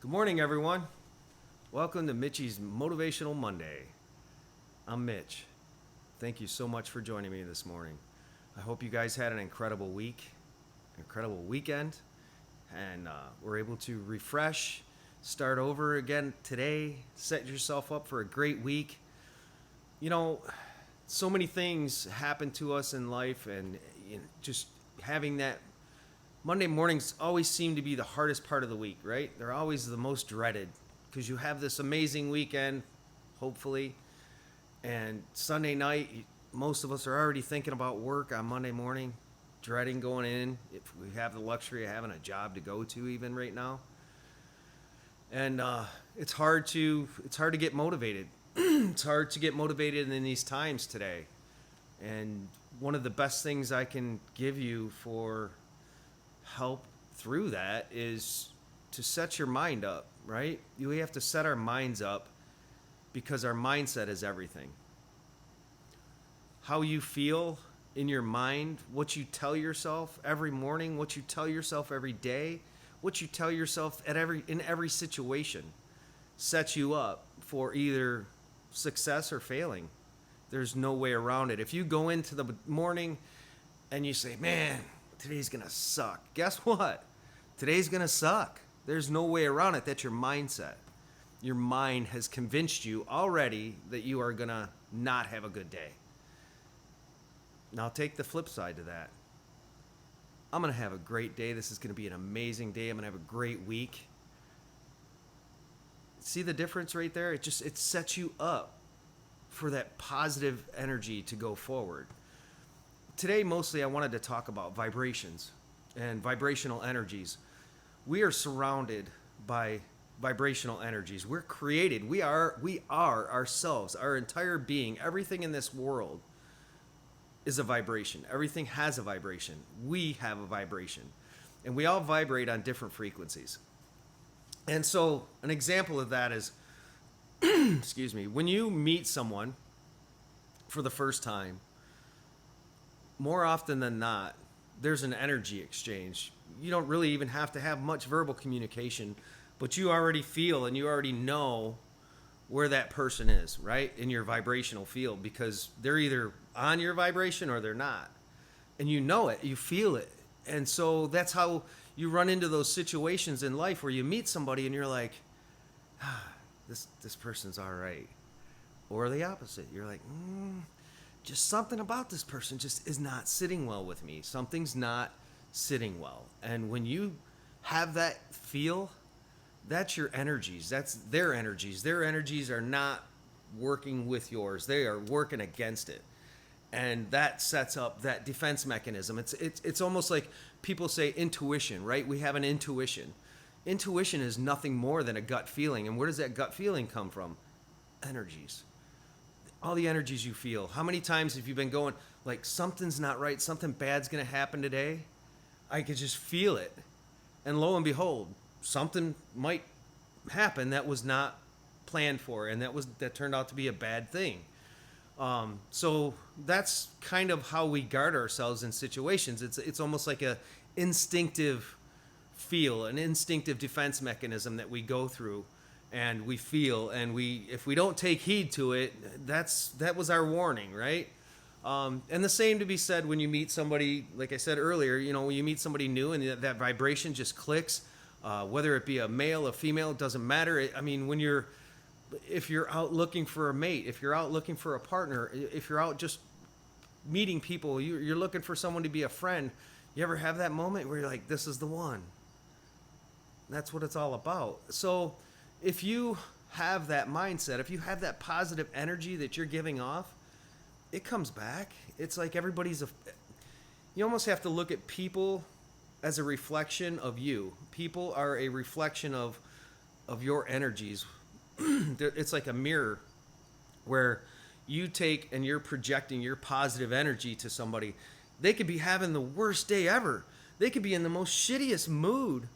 Good morning, everyone. Welcome to Mitchie's Motivational Monday. I'm Mitch. Thank you so much for joining me this morning. I hope you guys had an incredible week, incredible weekend, and were able to refresh, start over again today, set yourself up for a great week. You know, so many things happen to us in life, and just having that Monday mornings always seem to be the hardest part of the week, right? They're always the most dreaded because you have this amazing weekend, hopefully, and Sunday night, most of us are already thinking about work on Monday morning, dreading going in if we have the luxury of having a job to go to even right now. And it's hard to get motivated. It's hard to get motivated in these times today. And one of the best things I can give you for help through that is to set your mind up, right? We have to set our minds up because our mindset is everything. How you feel in your mind, what you tell yourself every morning, what you tell yourself every day, what you tell yourself in every situation sets you up for either success or failing. There's no way around it. If you go into the morning and you say, man, today's going to suck. Guess what? Today's going to suck. There's no way around it. That's your mindset. Your mind has convinced you already that you are going to not have a good day. Now take the flip side to that. I'm going to have a great day. This is going to be an amazing day. I'm going to have a great week. See the difference right there? It sets you up for that positive energy to go forward. Today, mostly, I wanted to talk about vibrations and vibrational energies. We are surrounded by vibrational energies. We're created. We are ourselves, our entire being, everything in this world is a vibration. Everything has a vibration. We have a vibration. And we all vibrate on different frequencies. And so an example of that is, excuse me, when you meet someone for the first time, more often than not, there's an energy exchange. You don't really even have to have much verbal communication, but you already feel and you already know where that person is, right? In your vibrational field, because they're either on your vibration or they're not. And you know it, you feel it. And so that's how you run into those situations in life where you meet somebody and you're like, this person's all right. Or the opposite. You're like, just something about this person just is not sitting well with me. Something's not sitting well. And when you have that feel, that's your energies. That's their energies. Their energies are not working with yours. They are working against it. And that sets up that defense mechanism. It's almost like people say intuition, right? We have an intuition. Intuition is nothing more than a gut feeling. And where does that gut feeling come from? Energies. All the energies you feel. How many times have you been going, like, something's not right, something bad's going to happen today? I could just feel it. And lo and behold, something might happen that was not planned for, and that turned out to be a bad thing. So that's kind of how we guard ourselves in situations. It's almost like a instinctive feel, an instinctive defense mechanism that we go through. And we feel, and if we don't take heed to it, that was our warning, right? And the same to be said when you meet somebody, like I said earlier, when you meet somebody new and that vibration just clicks, whether it be a male, a female, it doesn't matter. If you're out looking for a mate, if you're out looking for a partner, if you're out just meeting people, you're looking for someone to be a friend, you ever have that moment where you're like, this is the one? That's what it's all about. So if you have that mindset, if you have that positive energy that you're giving off, it comes back. It's like you almost have to look at people as a reflection of you. People are a reflection of your energies. It's like a mirror where you take and you're projecting your positive energy to somebody. They could be having the worst day ever. They could be in the most shittiest mood,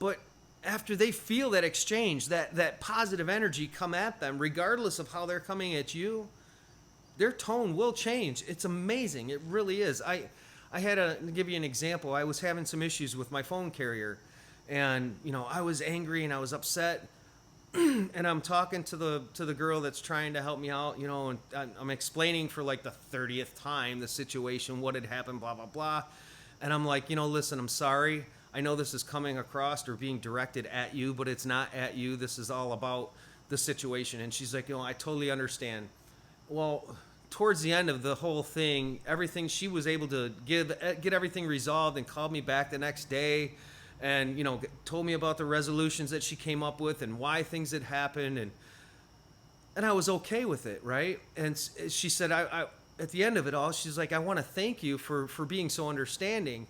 but after they feel that exchange, that positive energy come at them, regardless of how they're coming at you, their tone will change. It's amazing. It really is. I had to give you an example. I was having some issues with my phone carrier, And, I was angry and I was upset. And I'm talking to the girl that's trying to help me out, and I'm explaining for like the 30th time the situation, what had happened, blah, blah, blah. And I'm like, listen, I'm sorry. I know this is coming across or being directed at you, but it's not at you. This is all about the situation. And she's like, I totally understand. Well, towards the end of the whole thing, everything, she was able to get everything resolved and called me back the next day and, told me about the resolutions that she came up with and why things had happened. And I was okay with it, right? And she said, I at the end of it all, she's like, I want to thank you for being so understanding.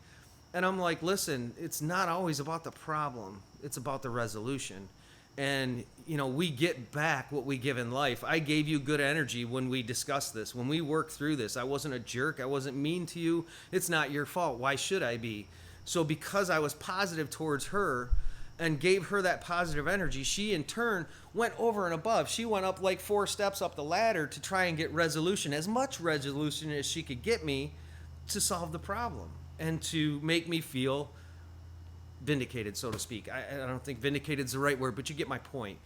And I'm like, listen, it's not always about the problem. It's about the resolution. And, we get back what we give in life. I gave you good energy when we discussed this, when we worked through this. I wasn't a jerk. I wasn't mean to you. It's not your fault. Why should I be? So because I was positive towards her and gave her that positive energy, she in turn went over and above. She went up like 4 steps up the ladder to try and get resolution, as much resolution as she could get me to solve the problem and to make me feel vindicated, so to speak. I don't think vindicated is the right word, but you get my point.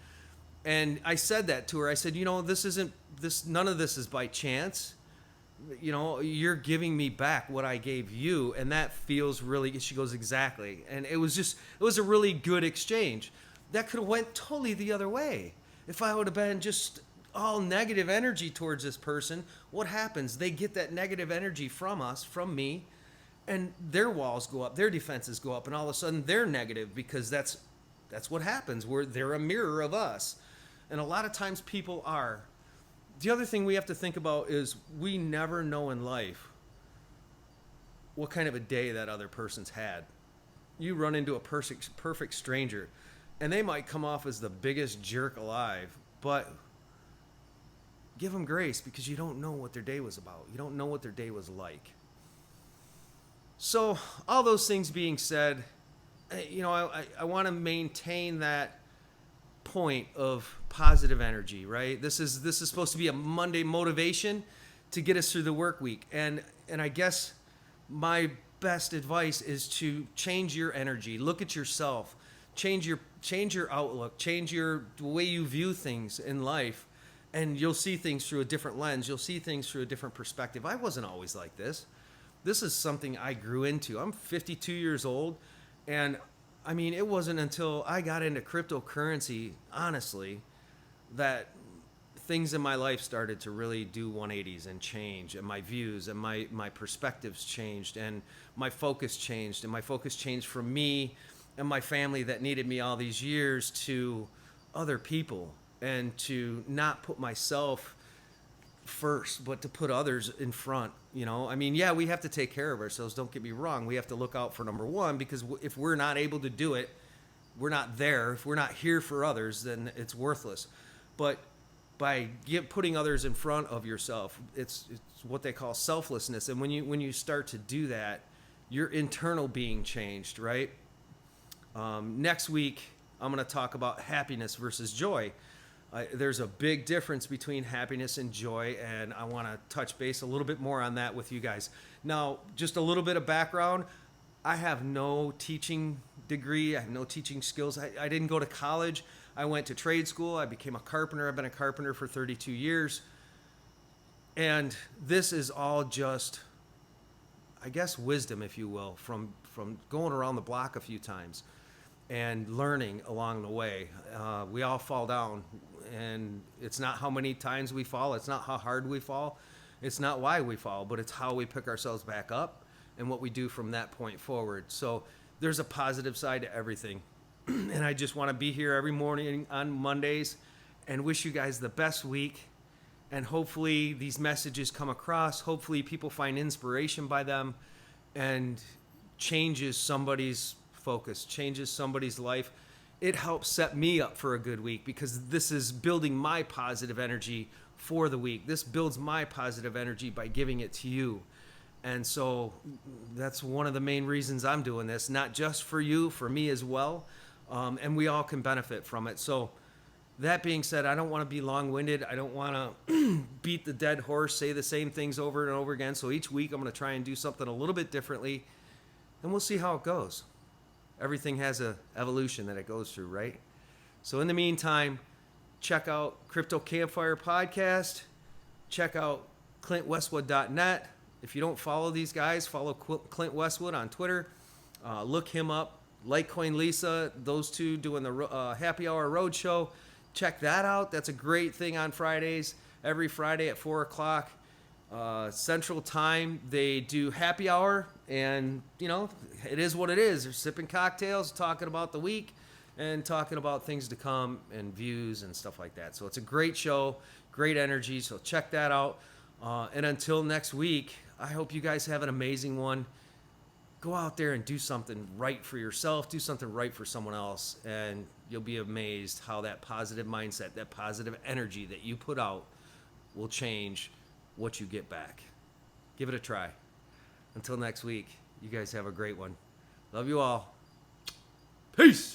And I said that to her. I said, none of this is by chance. You're giving me back what I gave you, and that feels really, she goes, exactly. And it was a really good exchange. That could have went totally the other way. If I would have been just all negative energy towards this person, what happens? They get that negative energy from us, from me, and their walls go up, their defenses go up, and all of a sudden they're negative because that's what happens. They're a mirror of us. And a lot of times people are. The other thing we have to think about is we never know in life what kind of a day that other person's had. You run into a perfect stranger, and they might come off as the biggest jerk alive, but give them grace because you don't know what their day was about. You don't know what their day was like. So all those things being said, I want to maintain that point of positive energy, right? This is supposed to be a Monday motivation to get us through the work week. And I guess my best advice is to change your energy, look at yourself, change your outlook, change the way you view things in life, and you'll see things through a different lens. You'll see things through a different perspective. I wasn't always like this. This is something I grew into. I'm 52 years old, and I mean, it wasn't until I got into cryptocurrency, honestly, that things in my life started to really do 180s and change, and my views and my perspectives changed, and my focus changed, and my focus changed from me and my family that needed me all these years to other people, and to not put myself first, but to put others in front. I mean, yeah, we have to take care of ourselves. Don't get me wrong. We have to look out for number one, because if we're not able to do it, we're not there. If we're not here for others, then it's worthless. But by putting others in front of yourself, it's what they call selflessness. And when you start to do that, your internal being changed, right? Next week, I'm going to talk about happiness versus joy. There's a big difference between happiness and joy, and I want to touch base a little bit more on that with you guys. Now, just a little bit of background. I have no teaching degree. I have no teaching skills. I didn't go to college. I went to trade school. I became a carpenter. I've been a carpenter for 32 years. And this is all just, I guess, wisdom, if you will, from going around the block a few times and learning along the way. We all fall down. And it's not how many times we fall. It's not how hard we fall. It's not why we fall, but it's how we pick ourselves back up and what we do from that point forward. So there's a positive side to everything. And I just want to be here every morning on Mondays and wish you guys the best week. And hopefully these messages come across. Hopefully people find inspiration by them and changes somebody's focus, changes somebody's life. It helps set me up for a good week, because this is building my positive energy for the week. This builds my positive energy by giving it to you. And so that's one of the main reasons I'm doing this, not just for you, for me as well. And we all can benefit from it. So that being said, I don't want to be long-winded. I don't want to beat the dead horse, say the same things over and over again. So each week I'm going to try and do something a little bit differently, and we'll see how it goes. everything has a evolution that it goes through, right? So in the meantime, check out Crypto Campfire Podcast. Check out ClintWestwood.net. If you don't follow these guys, follow Clint Westwood on Twitter. Look him up. Litecoin Lisa, those two doing the Happy Hour Roadshow. Check that out. That's a great thing on Fridays. Every Friday at 4 o'clock Central Time, they do happy hour. And, you know, it is what it is. They're sipping cocktails, talking about the week, and talking about things to come and views and stuff like that. So it's a great show, great energy. So check that out. And until next week, I hope you guys have an amazing one. Go out there and do something right for yourself, do something right for someone else, and you'll be amazed how that positive mindset, that positive energy that you put out will change what you get back. Give it a try. Until next week, you guys have a great one. Love you all. Peace.